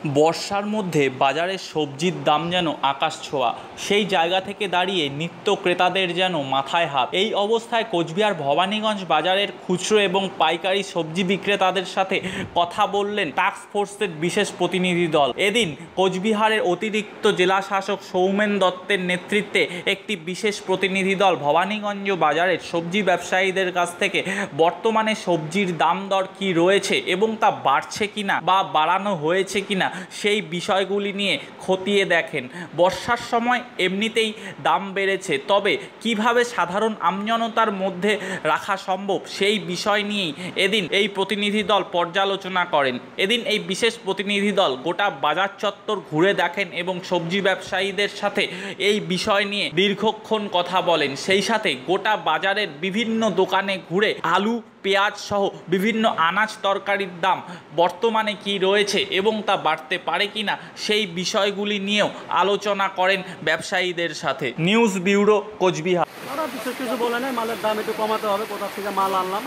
বর্ষার মধ্যে বাজারে সবজির দাম যেন আকাশ ছোঁয়া। সেই জায়গা থেকে দাঁড়িয়ে নিত্য ক্রেতাদের যেন মাথায় হাত। এই অবস্থায় কোচবিহার ভবানীগঞ্জ বাজারের খুচরো এবং পাইকারি সবজি বিক্রেতাদের সাথে কথা বললেন টাস্ক ফোর্সের বিশেষ প্রতিনিধি দল। এদিন কোচবিহারের অতিরিক্ত জেলা শাসক সৌমেন দত্তের নেতৃত্বে একটি বিশেষ প্রতিনিধি দল ভবানীগঞ্জ বাজারের সবজি ব্যবসায়ীদের কাছ থেকে বর্তমানে সবজির দাম দর কী রয়েছে এবং তা বাড়ছে কিনা বা বাড়ানো হয়েছে কিনা সেই বিষয়গুলি নিয়ে খতিয়ে দেখেন। বর্ষার সময় এমনিতেই দাম বেড়েছে, তবে কিভাবে সাধারণ আমজনতার মধ্যে রাখা সম্ভব সেই বিষয় নিয়েই এদিন এই প্রতিনিধি দল পর্যালোচনা করেন। এদিন এই বিশেষ প্রতিনিধি দল গোটা বাজার চত্বর ঘুরে দেখেন এবং সবজি ব্যবসায়ীদের সাথে এই বিষয় নিয়ে দীর্ঘক্ষণ কথা বলেন। সেই সাথে গোটা বাজারের বিভিন্ন দোকানে ঘুরে আলু, পেঁয়াজ সহ বিভিন্ন আনাজ তরকারির দাম বর্তমানে কি রয়েছে এবং তা বাড়তে পারে কিনা সেই বিষয়গুলি নিয়েও আলোচনা করেন ব্যবসায়ীদের সাথে। News bureau, Coochbehar. ওরা বিশেষ কিছু বলে নেই, মালের দাম একটু কমাতে হবে, কোথা থেকে মাল আনলাম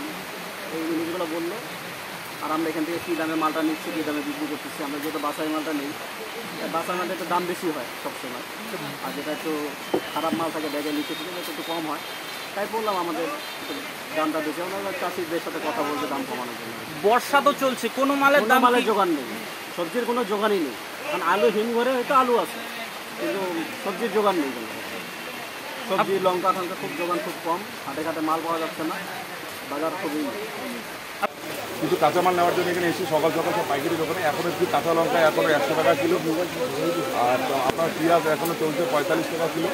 এই জিনিসগুলো বললো। আর আমরা এখান থেকে কী দামে মালটা নিচ্ছি, কী দামে বিক্রি করতেছি। আমরা যেহেতু বাসায় মালটা নেই, বাসায় মালটা একটু দাম বেশি হয় সবসময়, আর যেটা একটু খারাপ মাল থাকে ব্যাগে নিচে থেকে একটু কম হয়। তাই বললাম আমাদের দামটা বেশি, আমরা চাষিদের সাথে কথা বলতে দাম কমানোর জন্য। বর্ষা তো চলছে, কোনো মালের জোগান নেই, সবজির কোনো জোগানই নেই। কারণ আলু হিমঘরে হয়তো আলু আছে, কিন্তু সবজির জোগান নেই। সবজি, লঙ্কা টঙ্কা খুব জোগান খুব কম, হাটে ঘাটে মাল পাওয়া যাচ্ছে না, বাজার খুবই। কিন্তু কাঁচামাল নেওয়ার জন্য এখানে এসে সকাল সকাল সব পাইকারি দোকানে এখন একটু কাঁচা লঙ্কা এখনও 100 টাকা কিলো, আর আপনার পেঁয়াজ এখনও চলছে 45 টাকা কিলো,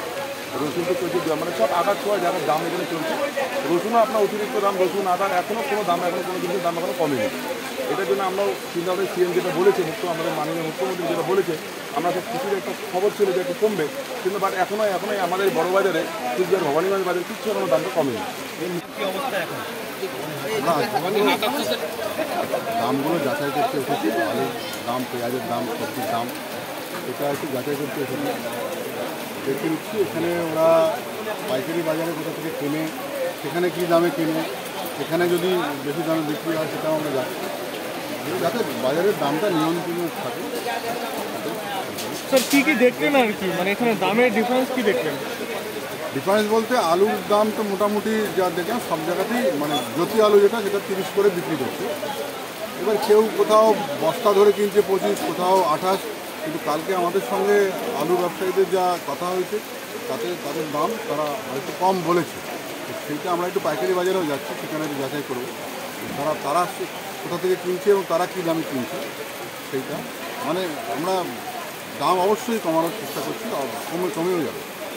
রসুন তো চলছে মানে সব আদার ছোঁয়া যারা দাম এখানে চলছে। রসুনও আপনার অতিরিক্ত দাম, রসুন আদার এখনও কোনো দাম, এখনও কোনো জিনিসের দাম এখনও কমেনি। এটার জন্য আমরাও চিন্তা করে সিএম যেটা বলেছে, আমাদের মাননীয় মুখ্যমন্ত্রী যেটা বলেছে, আমরা সব কিছুর একটা খবর ছিল যে একটু কমবে, কিন্তু বাট এখনই আমাদের বড় বাজারে কুচবিহার ভবানীগঞ্জ বাজারে কিচ্ছু এখনো দামটা কমেনি। দামগুলো যাচাই করতে এসেছি, আলুর দাম, পেঁয়াজের দাম, সবজির দাম, এটা একটু যাচাই করতে এসেছি। দেখতে নিচ্ছি এখানে ওরা পাইকারি বাজারে কোথা থেকে কেনে, সেখানে কী দামে কেনে, সেখানে যদি বেশি দামে বিক্রি হয় সেটাও আমরা যাচ্ছি, যাতে বাজারের দামটা নিয়ন্ত্রণ থাকে। স্যার কী কী দেখলেন আর কি, মানে এখানে দামের ডিফারেন্স কী দেখলেন? ডিফারেন্স বলতে আলুর দাম তো মোটামুটি যা দেখলাম সব জায়গাতেই, মানে জ্যোতি আলু যেটা সেটা 30 করে বিক্রি করছে। এবার কেউ কোথাও বস্তা ধরে কিনছে 25, কোথাও 28, কিন্তু কালকে আমাদের সঙ্গে আলু ব্যবসায়ীদের যা কথা হয়েছে তাতে তাদের দাম তারা একটু কম বলেছে। সেইটা আমরা একটু পাইকারি বাজারেও যাচ্ছি, সেখানে একটু যাচাই করবো তারা কোথা থেকে কিনছে এবং তারা কী দামে কিনছে। সেইটা মানে আমরা দাম অবশ্যই কমানোর চেষ্টা করছি, কমেও যাবে।